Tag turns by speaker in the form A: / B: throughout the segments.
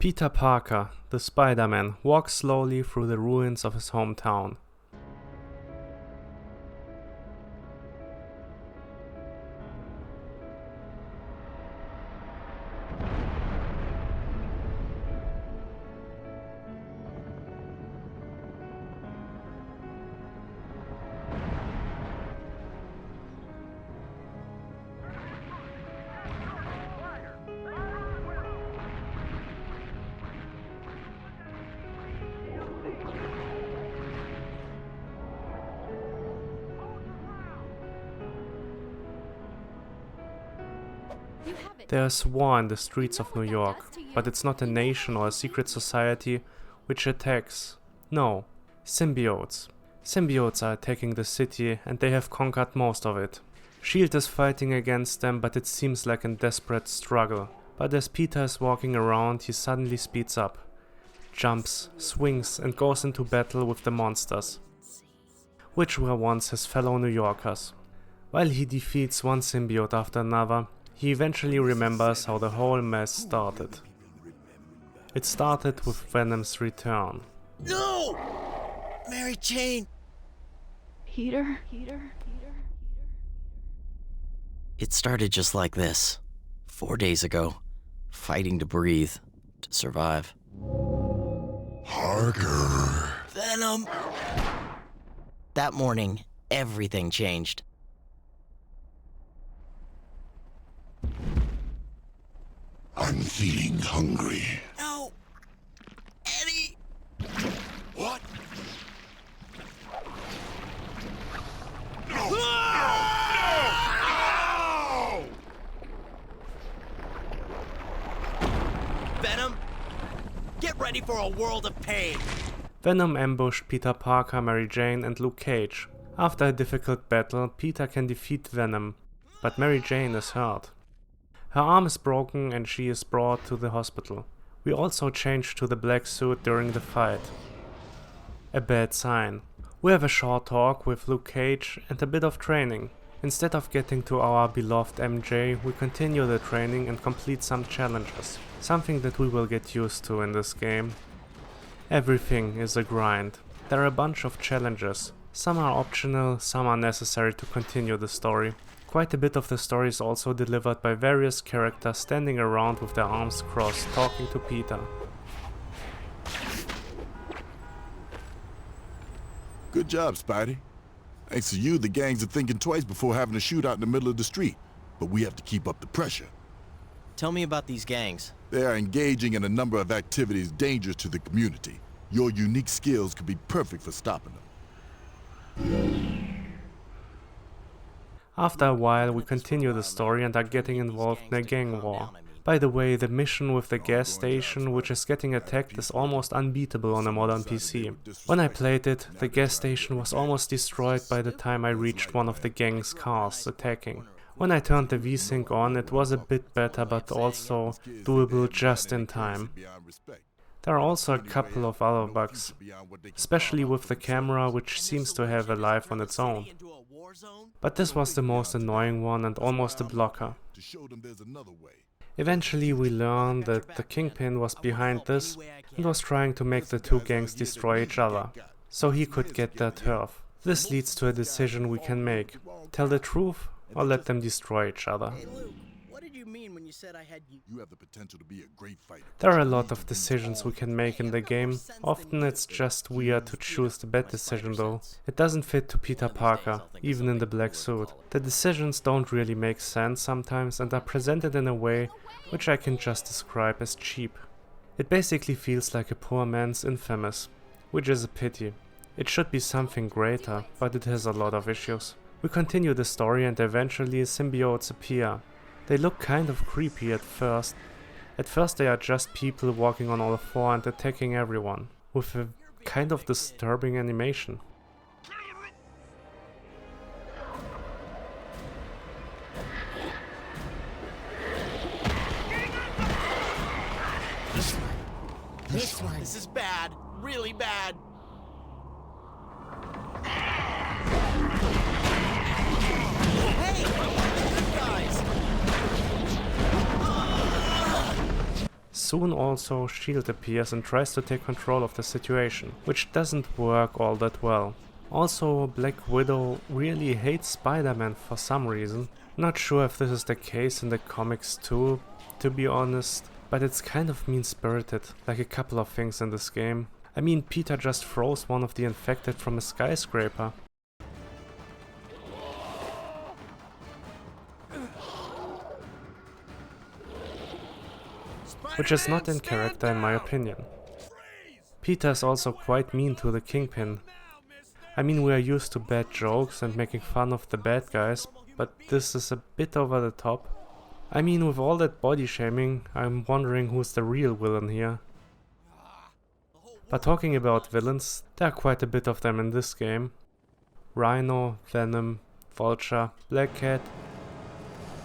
A: Peter Parker, the Spider-Man, walks slowly through the ruins of his hometown. There's war in the streets of New York, but it's not a nation or a secret society which attacks. No, symbiotes. Symbiotes are attacking the city and they have conquered most of it. S.H.I.E.L.D. is fighting against them, but it seems like a desperate struggle. But as Peter is walking around, he suddenly speeds up, jumps, swings and goes into battle with the monsters, which were once his fellow New Yorkers. While he defeats one symbiote after another, he eventually remembers how the whole mess started. It started with Venom's return.
B: No! Mary Jane!
C: Peter?
B: It started just like this. 4 days ago. Fighting to breathe. To survive.
D: Parker.
B: Venom! That morning, everything changed.
D: I'm feeling hungry.
B: No! Eddie!
D: What?
B: Venom! Get ready for a world of pain!
A: Venom ambushed Peter Parker, Mary Jane and Luke Cage. After a difficult battle, Peter can defeat Venom, but Mary Jane is hurt. Her arm is broken and she is brought to the hospital. We also change to the black suit during the fight. A bad sign. We have a short talk with Luke Cage and a bit of training. Instead of getting to our beloved MJ, we continue the training and complete some challenges. Something that we will get used to in this game. Everything is a grind. There are a bunch of challenges. Some are optional, some are necessary to continue the story. Quite a bit of the story is also delivered by various characters standing around with their arms crossed, talking to Peter.
D: Good job, Spidey. Thanks to you, the gangs are thinking twice before having a shootout in the middle of the street. But we have to keep up the pressure.
B: Tell me about these gangs.
D: They are engaging in a number of activities dangerous to the community. Your unique skills could be perfect for stopping them.
A: After a while, we continue the story and are getting involved in a gang war. By the way, the mission with the gas station, which is getting attacked, is almost unbeatable on a modern PC. When I played it, the gas station was almost destroyed by the time I reached one of the gang's cars attacking. When I turned the V-Sync on, it was a bit better, but also doable just in time. There are also a couple of other bugs, especially with the camera, which seems to have a life on its own. But this was the most annoying one and almost a blocker. Eventually we learn that the Kingpin was behind this and was trying to make the two gangs destroy each other, so he could get their turf. This leads to a decision we can make: tell the truth or let them destroy each other.
D: You have the potential to be a great fighter.
A: There are a lot of decisions we can make in the game. Often it's just weird to choose the bad decision though. It doesn't fit to Peter Parker, even in the black suit. The decisions don't really make sense sometimes and are presented in a way which I can just describe as cheap. It basically feels like a poor man's Infamous, which is a pity. It should be something greater, but it has a lot of issues. We continue the story and eventually symbiotes appear. They look kind of creepy at first. At first they are just people walking on all four and attacking everyone, with a kind of disturbing animation.
B: This is bad. Really bad.
A: soon also S.H.I.E.L.D. appears and tries to take control of the situation, which doesn't work all that well. Also, Black Widow really hates Spider-Man for some reason. Not sure if this is the case in the comics too, to be honest, but it's kind of mean-spirited, like a couple of things in this game. I mean, Peter just froze one of the infected from a skyscraper. Which is not in character in my opinion. Peter is also quite mean to the Kingpin. I mean, we are used to bad jokes and making fun of the bad guys, but this is a bit over the top. I mean, with all that body shaming, I'm wondering who's the real villain here. But talking about villains, there are quite a bit of them in this game. Rhino, Venom, Vulture, Black Cat,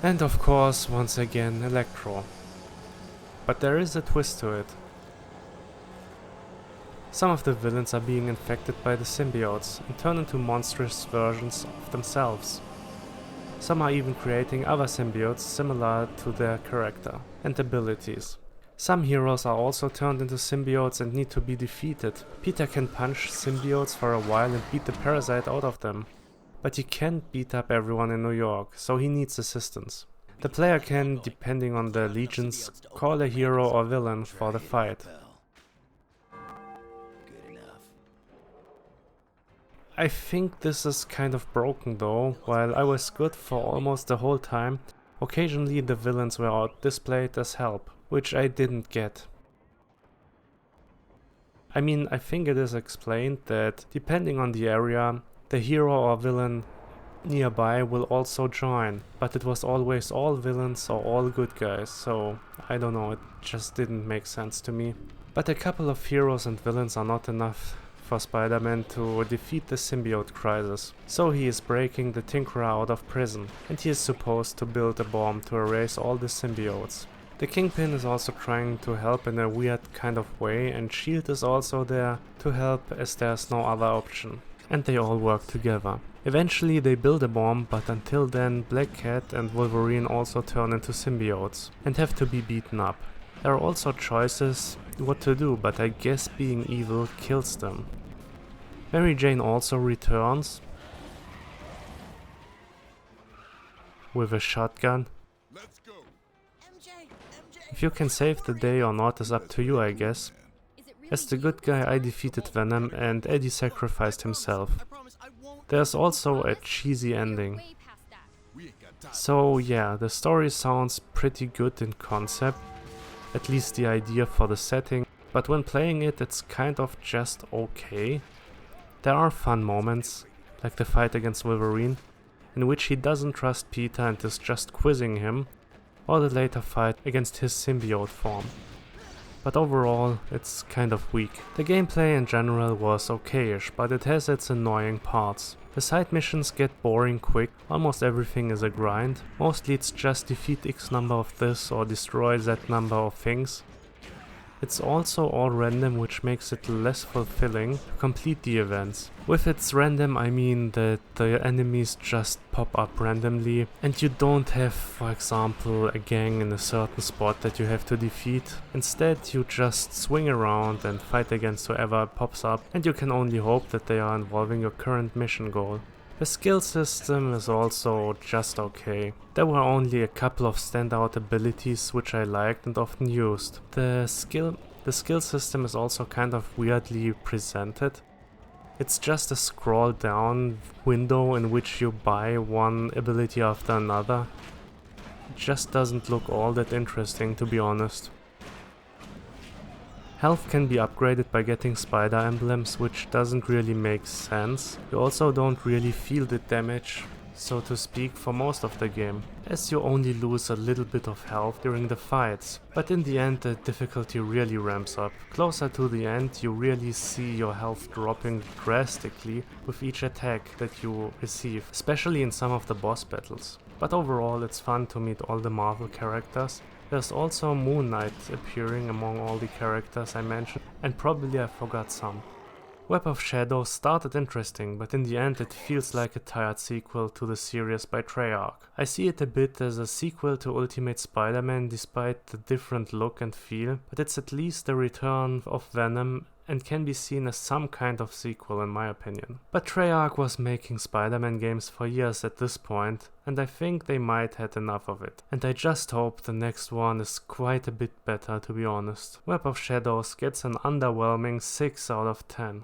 A: and of course, once again, Electro. But there is a twist to it. Some of the villains are being infected by the symbiotes and turn into monstrous versions of themselves. Some are even creating other symbiotes similar to their character and abilities. Some heroes are also turned into symbiotes and need to be defeated. Peter can punch symbiotes for a while and beat the parasite out of them. But he can't beat up everyone in New York, so he needs assistance. The player can, depending on their allegiance, call a hero or villain for the fight. I think this is kind of broken though. While I was good for almost the whole time, occasionally the villains were displayed as help, which I didn't get. I mean, I think it is explained that depending on the area, the hero or villain nearby will also join, but it was always all villains or all good guys, so I don't know, it just didn't make sense to me. But a couple of heroes and villains are not enough for Spider-Man to defeat the symbiote crisis, so he is breaking the Tinkerer out of prison, and he is supposed to build a bomb to erase all the symbiotes. The Kingpin is also trying to help in a weird kind of way, and S.H.I.E.L.D. is also there to help as there's no other option. And they all work together. Eventually they build a bomb, but until then Black Cat and Wolverine also turn into symbiotes and have to be beaten up. There are also choices what to do, but I guess being evil kills them. Mary Jane also returns with a shotgun. If you can save the day or not is up to you, I guess. As the good guy, I defeated Venom and Eddie sacrificed himself. There's also a cheesy ending. So yeah, the story sounds pretty good in concept, at least the idea for the setting, but when playing it, it's kind of just okay. There are fun moments, like the fight against Wolverine, in which he doesn't trust Peter and is just quizzing him, or the later fight against his symbiote form. But overall, it's kind of weak. The gameplay in general was okayish, but it has its annoying parts. The side missions get boring quick, almost everything is a grind. Mostly it's just defeat X number of this or destroy Z number of things. It's also all random, which makes it less fulfilling to complete the events. With its random, I mean that the enemies just pop up randomly and you don't have, for example, a gang in a certain spot that you have to defeat. Instead, you just swing around and fight against whoever pops up, and you can only hope that they are involving your current mission goal. The skill system is also just okay. There were only a couple of standout abilities which I liked and often used. The skill system is also kind of weirdly presented. It's just a scroll down window in which you buy one ability after another. It just doesn't look all that interesting, to be honest. Health can be upgraded by getting spider emblems, which doesn't really make sense. You also don't really feel the damage, so to speak, for most of the game, as you only lose a little bit of health during the fights. But in the end, the difficulty really ramps up. Closer to the end, you really see your health dropping drastically with each attack that you receive, especially in some of the boss battles. But overall, it's fun to meet all the Marvel characters. There's also Moon Knight appearing among all the characters I mentioned, and probably I forgot some. Web of Shadows started interesting, but in the end it feels like a tired sequel to the series by Treyarch. I see it a bit as a sequel to Ultimate Spider-Man despite the different look and feel, but it's at least the return of Venom and can be seen as some kind of sequel in my opinion. But Treyarch was making Spider-Man games for years at this point, and I think they might had enough of it. And I just hope the next one is quite a bit better, to be honest. Web of Shadows gets an underwhelming 6 out of 10.